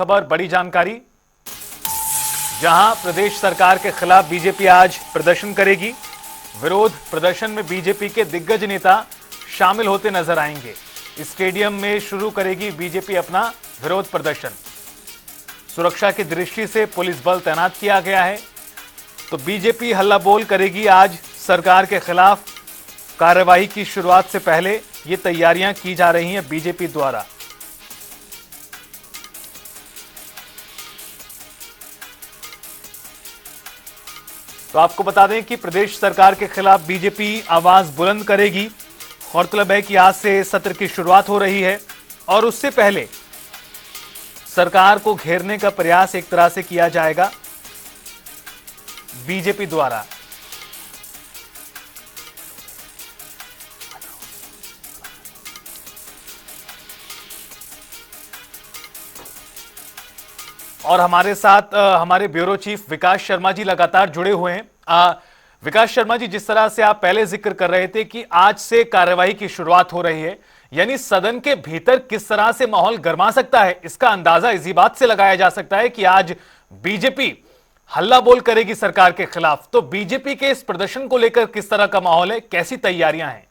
खबर, बड़ी जानकारी। जहां प्रदेश सरकार के खिलाफ बीजेपी आज प्रदर्शन करेगी। विरोध प्रदर्शन में बीजेपी के दिग्गज नेता शामिल होते नजर आएंगे। स्टेडियम में शुरू करेगी बीजेपी अपना विरोध प्रदर्शन। सुरक्षा की दृष्टि से पुलिस बल तैनात किया गया है। तो बीजेपी हल्ला बोल करेगी आज सरकार के खिलाफ। कार्रवाई की शुरुआत से पहले ये तैयारियां की जा रही हैं बीजेपी द्वारा। तो आपको बता दें कि प्रदेश सरकार के खिलाफ बीजेपी आवाज बुलंद करेगी। गौरतलब है कि आज से सत्र की शुरुआत हो रही है और उससे पहले सरकार को घेरने का प्रयास एक तरह से किया जाएगा बीजेपी द्वारा। और हमारे साथ हमारे ब्यूरो चीफ विकास शर्मा जी लगातार जुड़े हुए हैं। विकास शर्मा जी, जिस तरह से आप पहले जिक्र कर रहे थे कि आज से कार्रवाई की शुरुआत हो रही है, यानी सदन के भीतर किस तरह से माहौल गर्मा सकता है, इसका अंदाजा इसी बात से लगाया जा सकता है कि आज बीजेपी हल्ला बोल करेगी सरकार के खिलाफ। तो बीजेपी के इस प्रदर्शन को लेकर किस तरह का माहौल है, कैसी तैयारियां हैं?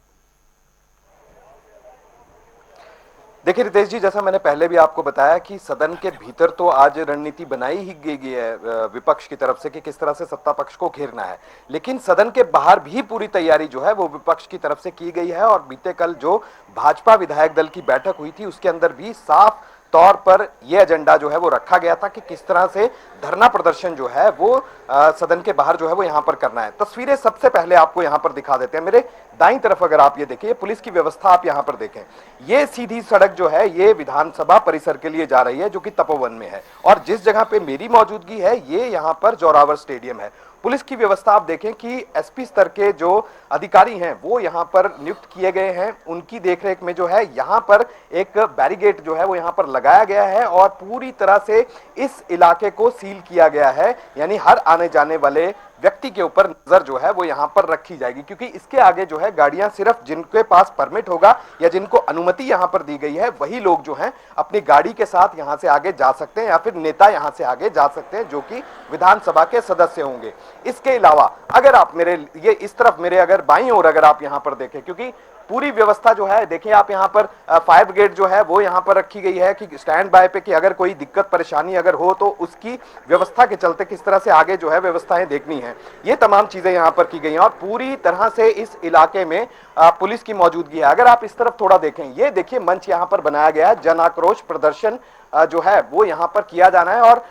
देखिए रितेश जी, जैसा मैंने पहले भी आपको बताया कि सदन के भीतर तो आज रणनीति बनाई ही गई है विपक्ष की तरफ से कि किस तरह से सत्ता पक्ष को घेरना है, लेकिन सदन के बाहर भी पूरी तैयारी जो है वो विपक्ष की तरफ से की गई है। और बीते कल जो भाजपा विधायक दल की बैठक हुई थी उसके अंदर भी साफ तौर पर यह एजेंडा जो है वो रखा गया था कि किस तरह से धरना प्रदर्शन जो है वो सदन के बाहर जो है वो यहां पर करना है। तस्वीरें सबसे पहले आपको यहां पर दिखा देते हैं। मेरे दाईं तरफ अगर आप ये देखें, पुलिस की व्यवस्था आप यहां पर देखें, ये सीधी सड़क जो है ये विधानसभा परिसर के लिए जा रही है जो कि तपोवन में है। और जिस जगह पे मेरी मौजूदगी है ये यहां पर जोरावर स्टेडियम है। पुलिस की व्यवस्था आप देखें कि एसपी स्तर के जो अधिकारी हैं वो यहां पर नियुक्त किए गए हैं। उनकी देखरेख में जो है यहां पर एक बैरिकेड जो है वो यहां पर लगाया गया है और पूरी तरह से इस इलाके को सील किया गया है। यानी हर आने जाने वाले व्यक्ति के ऊपर नजर जो है वो यहां पर रखी जाएगी, क्योंकि इसके आगे जो है गाड़ियां सिर्फ जिनके पास परमिट होगा या जिनको अनुमति यहां पर दी गई है वही लोग जो हैं अपनी गाड़ी के साथ यहां से आगे जा सकते हैं या फिर नेता यहां से आगे जा सकते हैं जो कि विधानसभा के सदस्य होंगे। इसके अलावा अगर आप मेरे ये इस तरफ मेरे अगर बाईं ओर अगर आप यहां पर देखें, क्योंकि पूरी व्यवस्था जो है देखिए आप यहां पर फायर ब्रिगेड जो है वो यहां पर रखी गई है कि स्टैंड बाय पे कि अगर कोई दिक्कत परेशानी अगर हो तो उसकी व्यवस्था के चलते किस तरह से आगे जो है व्यवस्थाएं देखनी है, ये तमाम चीजें यहां पर की गई हैं। और पूरी तरह से इस इलाके में पुलिस की मौजूदगी है। अगर आप इस तरफ थोड़ा देखें, ये देखिए मंच यहां पर बनाया गया है, जन आक्रोश प्रदर्शन जो है वो यहां पर किया जाना है। और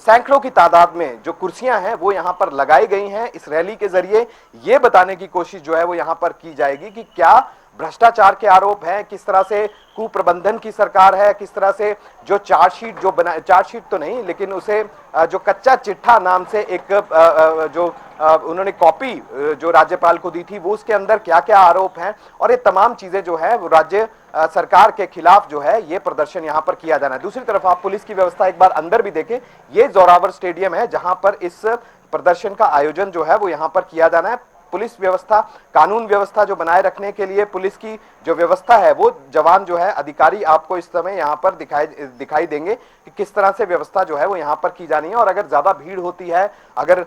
सैकड़ों की तादाद में जो कुर्सियां हैं वो यहां पर लगाई गई हैं। इस रैली के जरिए ये बताने की कोशिश जो है वो यहां पर की जाएगी कि क्या भ्रष्टाचार के आरोप हैं, किस तरह से कुप्रबंधन की सरकार है, किस तरह से जो चार्जशीट जो बना, चार्जशीट तो नहीं लेकिन उसे जो कच्चा चिट्ठा नाम से एक जो उन्होंने कॉपी जो राज्यपाल को दी थी वो उसके अंदर क्या क्या आरोप हैं। और ये तमाम चीजें जो है वो राज्य सरकार के खिलाफ जो है ये प्रदर्शन यहां पर किया जाना है। दूसरी तरफ आप पुलिस की व्यवस्था एक बार अंदर भी देखें, ये जोरावर स्टेडियम है जहां पर इस प्रदर्शन का आयोजन जो है वो यहां पर किया जाना है। पुलिस व्यवस्था, कानून व्यवस्था जो बनाए रखने के लिए पुलिस की जो व्यवस्था है वो जवान जो है अधिकारी आपको इस समय यहां पर दिखाई देंगे कि किस तरह से व्यवस्था जो है वो यहां पर की जानी है। और अगर ज्यादा भीड़ होती है, अगर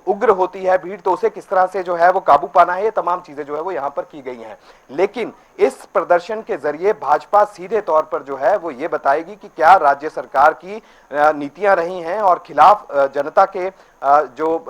उग्र होती है भीड़, तो उसे किस तरह से जो है वो काबू पाना है, ये तमाम चीजें जो है वो यहां पर की गई हैं। लेकिन इस प्रदर्शन के जरिए भाजपा सीधे तौर पर जो है वो ये बताएगी कि क्या राज्य सरकार की नीतियां रही हैं और खिलाफ जनता के जो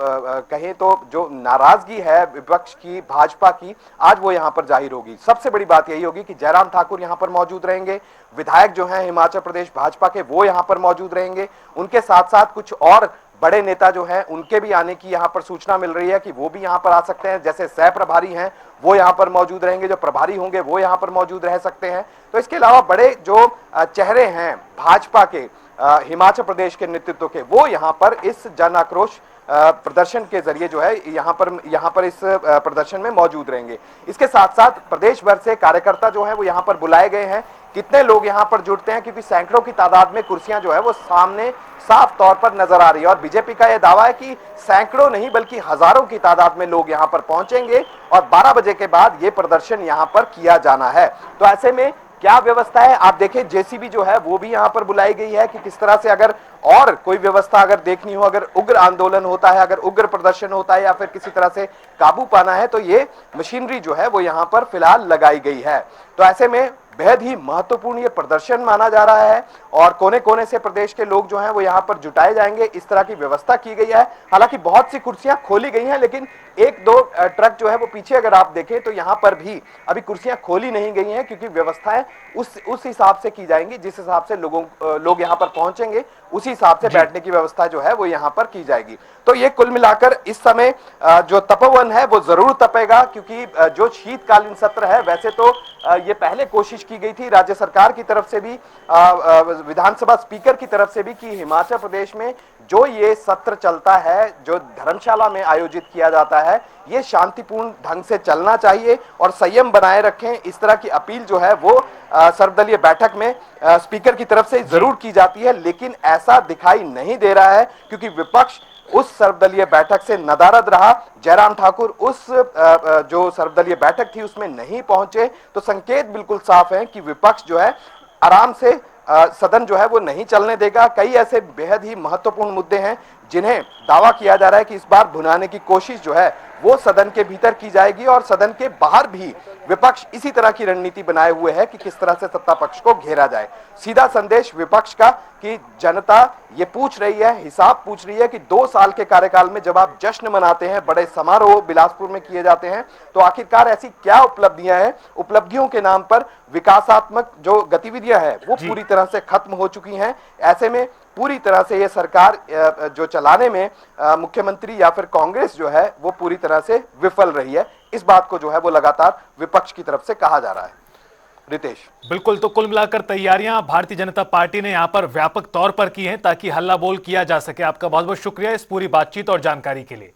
कहें तो जो नाराजगी है विपक्ष की, भाजपा की, आज वो यहां पर जाहिर होगी। सबसे बड़ी बात यही होगी कि जयराम ठाकुर यहां पर मौजूद रहेंगे, विधायक जो हैं हिमाचल प्रदेश भाजपा के वो यहां पर मौजूद रहेंगे। उनके साथ साथ कुछ और बड़े नेता जो हैं उनके भी आने की यहां पर सूचना मिल रही है कि वो भी यहां पर आ सकते हैं। जैसे सह प्रभारी हैं वो यहां पर मौजूद रहेंगे, जो प्रभारी होंगे वो यहां पर मौजूद रह सकते हैं। तो इसके अलावा बड़े जो चेहरे हैं भाजपा के हिमाचल प्रदेश के नेतृत्व के, वो यहां पर इस जन आक्रोश प्रदर्शन के जरिए जो है यहां पर इस प्रदर्शन में मौजूद रहेंगे। इसके साथ साथ प्रदेश भर से कार्यकर्ता जो है वो यहां पर बुलाए गए हैं। कितने लोग यहां पर जुड़ते हैं, क्योंकि सैकड़ों की तादाद में कुर्सियां जो है वो सामने साफ तौर पर नजर आ रही है। और बीजेपी का यह दावा है कि सैकड़ों नहीं बल्कि हजारों की तादाद में लोग यहां पर पहुंचेंगे और 12 बजे के बाद यह प्रदर्शन यहां पर किया जाना है। तो ऐसे में क्या व्यवस्था है आप देखें, जेसीबी जो है वो भी यहां पर बुलाई गई है कि किस तरह से अगर और कोई व्यवस्था अगर देखनी हो, अगर उग्र आंदोलन होता है, अगर उग्र प्रदर्शन होता है या फिर किसी तरह से काबू पाना है, तो ये मशीनरी जो है वो यहां पर फिलहाल लगाई गई है। तो ऐसे में बेहद ही महत्वपूर्ण ये प्रदर्शन माना जा रहा है और कोने कोने से प्रदेश के लोग जो हैं वो यहां पर जुटाए जाएंगे, इस तरह की व्यवस्था की गई है। हालांकि बहुत सी कुर्सियां खोली गई हैं, लेकिन एक दो ट्रक जो है वो पीछे अगर आप देखें तो यहां पर भी अभी कुर्सियां खोली नहीं गई हैं, क्योंकि व्यवस्थाएं उस हिसाब से की जाएंगी जिस हिसाब से लोग यहां पर पहुंचेंगे, उसी हिसाब से बैठने की व्यवस्था जो है वो यहां पर की जाएगी। तो ये कुल मिलाकर इस समय जो तपोवन है वो जरूर तपेगा, क्योंकि जो शीतकालीन सत्र है, वैसे तो ये पहले कोशिश की गई थी राज्य सरकार की तरफ से भी, विधानसभा स्पीकर की तरफ से भी, कि हिमाचल प्रदेश में जो ये सत्र चलता है, जो धर्मशाला में आयोजित किया जाता है, ये शांतिपूर्ण ढंग से चलना चाहिए और संयम बनाए रखें। इस तरह की अपील जो है वो सर्वदलीय बैठक में स्पीकर की तरफ से जरूर की जाती है, लेकिन ऐसा दिखाई नहीं दे रहा है, क्योंकि विपक्ष उस सर्वदलीय बैठक से नदारद रहा। जयराम ठाकुर उस जो सर्वदलीय बैठक थी उसमें नहीं पहुंचे, तो संकेत बिल्कुल साफ है कि विपक्ष जो है आराम से सदन जो है वो नहीं चलने देगा। कई ऐसे बेहद ही महत्वपूर्ण मुद्दे हैं जिन्हें दावा किया जा रहा है कि इस बार भुनाने की कोशिश जो है वो सदन के भीतर की जाएगी, और सदन के बाहर भी विपक्ष इसी तरह की रणनीति बनाए हुए है कि किस तरह से सत्ता पक्ष को घेरा जाए। सीधा संदेश विपक्ष का कि जनता ये पूछ रही है, हिसाब पूछ रही है कि 2 साल के कार्यकाल में जब आप जश्न मनाते हैं, बड़े समारोह बिलासपुर में किए जाते हैं, तो आखिरकार ऐसी क्या उपलब्धियां हैं? उपलब्धियों के नाम पर विकासात्मक जो गतिविधियां हैं वो पूरी तरह से खत्म हो चुकी हैं। ऐसे में पूरी तरह से ये सरकार जो चलाने में मुख्यमंत्री या फिर कांग्रेस जो है वो पूरी तरह से विफल रही है। इस बात को जो है वो लगातार विपक्ष की तरफ से कहा जा रहा है। रितेश, बिल्कुल, तो कुल मिलाकर तैयारियां भारतीय जनता पार्टी ने यहां पर व्यापक तौर पर की हैं ताकि हल्ला बोल किया जा सके। आपका बहुत बहुत शुक्रिया इस पूरी बातचीत और जानकारी के लिए।